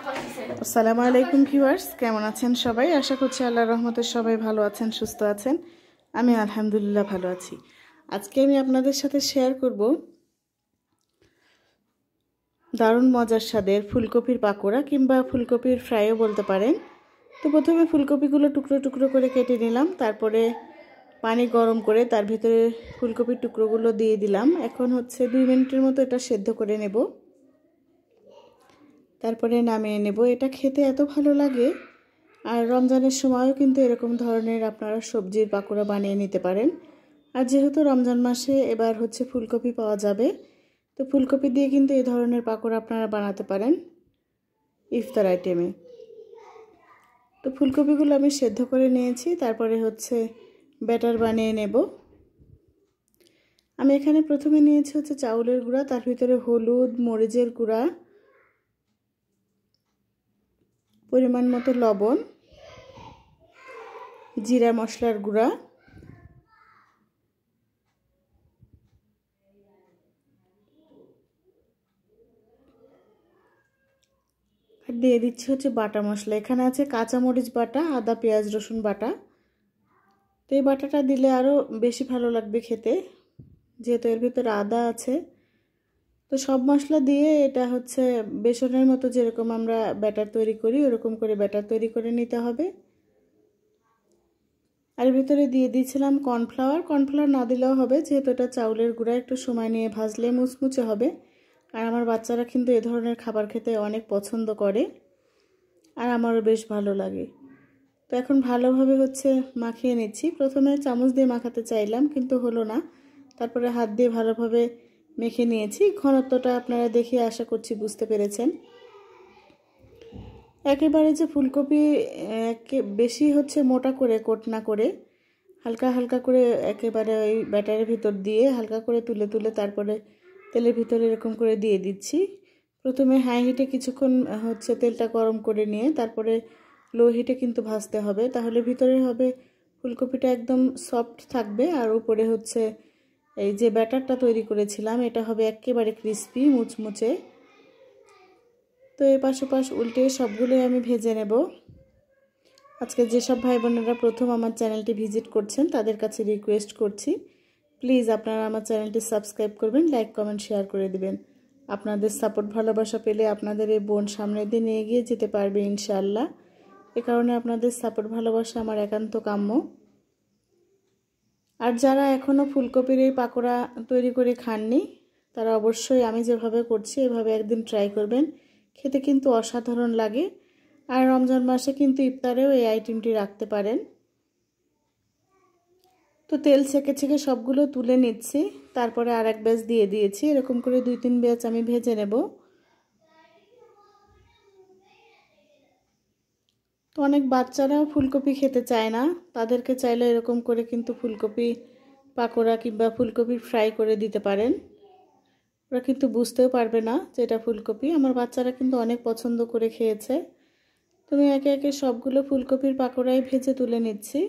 আসসালামু আলাইকুম ভিউয়ার্স, কেমন আছেন সবাই? আশা করছি আল্লাহর রহমতে সবাই ভালো আছেন, সুস্থ আছেন। আমি আলহামদুলিল্লাহ ভালো আছি। আজকে আমি আপনাদের সাথে শেয়ার করব দারুণ মজার স্বাদের ফুলকপির পাকোড়া কিংবা ফুলকপির ফ্রাইও বলতে পারেন। তো প্রথমে ফুলকপিগুলো টুকরো টুকরো করে কেটে নিলাম, তারপরে পানি গরম করে তার ভিতরে ফুলকপির টুকরোগুলো দিয়ে দিলাম। এখন 2 মিনিটের মতো এটা সেদ্ধ করে নেব, তারপরে নামিয়ে নেব। এটা খেতে এত ভালো লাগে, আর রমজানের সময়ও কিন্তু এরকম ধরনের আপনারা সবজির পাকোড়া বানিয়ে নিতে পারেন। আর যেহেতু রমজান মাসে এবার ফুলকপি পাওয়া যাবে, তো ফুলকপি দিয়ে কিন্তু এই ধরনের পাকোড়া আপনারা বানাতে পারেন ইফতার আইটেমে। তো ফুলকপিগুলো আমি সেদ্ধ করে নিয়েছি, তারপরে ব্যাটার বানিয়ে নেব। আমি এখানে প্রথমে নিয়েছি চাউলের গুঁড়া, তার ভিতরে হলুদ, মরিচের গুঁড়া, পরিমাণ মতো লবণ, জিরা মশলার গুঁড়া, আর দিয়ে দিচ্ছি বাটা মশলা। এখানে আছে কাঁচামরিচ বাটা, আদা, পেঁয়াজ, রসুন বাটা। তো এই বাটাটা দিলে আরও বেশি ভালো লাগবে খেতে, যেহেতু এর ভিতরে আদা আছে। তো সব মশলা দিয়ে এটা বেসনের মতো যেরকম আমরা ব্যাটার তৈরি করি ওরকম করে ব্যাটার তৈরি করে নিতে হবে। আর এর ভিতরে দিয়ে দিয়েছিলাম কর্নফ্লাওয়ার। কর্নফ্লাওয়ার না দিলেও হবে, যেহেতু এটা চাউলের গুঁড়া, একটু সময় নিয়ে ভাজলে মুচমুচে হবে। আর আমার বাচ্চারা কিন্তু এ ধরনের খাবার খেতে অনেক পছন্দ করে, আর আমারও বেশ ভালো লাগে। তো এখন ভালোভাবে মাখিয়ে নিচ্ছি। প্রথমে চামচ দিয়ে মাখাতে চাইলাম, কিন্তু হলো না। তারপরে হাত দিয়ে ভালোভাবে মেখে নিয়েছি। ঘনত্বটা আপনারা দেখে আশা করছি বুঝতে পেরেছেন। একেবারে যে ফুলকপি বেশি মোটা করে কোট না করে, হালকা হালকা করে একেবারে ওই ব্যাটারের ভিতর দিয়ে হালকা করে তুলে তুলে তারপরে তেলের ভিতরে এরকম করে দিয়ে দিচ্ছি। প্রথমে হাই হিটে কিছুক্ষণ তেলটা গরম করে নিয়ে তারপরে লো হিটে কিন্তু ভাজতে হবে, তাহলে ভিতরে ফুলকপিটা একদম সফট থাকবে, আর উপরে এই যে ব্যাটারটা তৈরি করেছিলাম এটা হবে একেবারে ক্রিস্পি মুচমুচে। তো এই পাশাপাশ উল্টে সবগুলোই আমি ভেজে নেব। আজকে যেসব ভাই বোনেরা প্রথম আমার চ্যানেলটি ভিজিট করছেন তাদের কাছে রিকোয়েস্ট করছি, প্লিজ আপনারা আমার চ্যানেলটি সাবস্ক্রাইব করবেন, লাইক কমেন্ট শেয়ার করে দিবেন। আপনাদের সাপোর্ট ভালোবাসা পেলে আপনাদের এই বোন সামনের দিনে এগিয়ে যেতে পারবে ইনশাআল্লাহ। এ কারণে আপনাদের সাপোর্ট ভালোবাসা আমার একান্ত কাম্য। আর যারা এখনও ফুলকপির এই পাকোড়া তৈরি করে খাননি, তারা অবশ্যই আমি যেভাবে করছি এভাবে একদিন ট্রাই করবেন। খেতে কিন্তু অসাধারণ লাগে। আর রমজান মাসে কিন্তু ইফতারেও এই আইটেমটি রাখতে পারেন। তো তেল ছেঁকে ছেঁকে সবগুলো তুলে নিচ্ছি, তারপরে আর এক ব্যাচ দিয়ে দিয়েছি। এরকম করে 2-3 ব্যাচ আমি ভেজে নেব। তো অনেক বাচ্চারাও ফুলকপি খেতে চায় না, তাদেরকে চাইলে এরকম করে কিন্তু ফুলকপি পাকোড়া কিংবা ফুলকপি ফ্রাই করে দিতে পারেন। ওরা কিন্তু বুঝতেও পারবে না যে এটা ফুলকপি। আমার বাচ্চারা কিন্তু অনেক পছন্দ করে খেয়েছে। তুমি একে একে সবগুলো ফুলকপির পাকোড়াই ভেজে তুলে নিচ্ছি।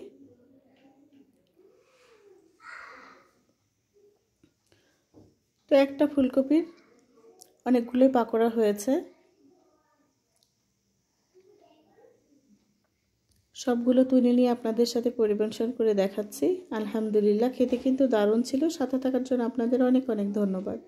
তো একটা ফুলকপির অনেকগুলোই পাকোড়া হয়েছে। সবগুলো তুলে নিয়ে আপনাদের সাথে পরিবেশন করে দেখাচ্ছি। আলহামদুলিল্লাহ, খেতে কিন্তু দারুণ ছিল। সাথে থাকার জন্য আপনাদের অনেক অনেক ধন্যবাদ।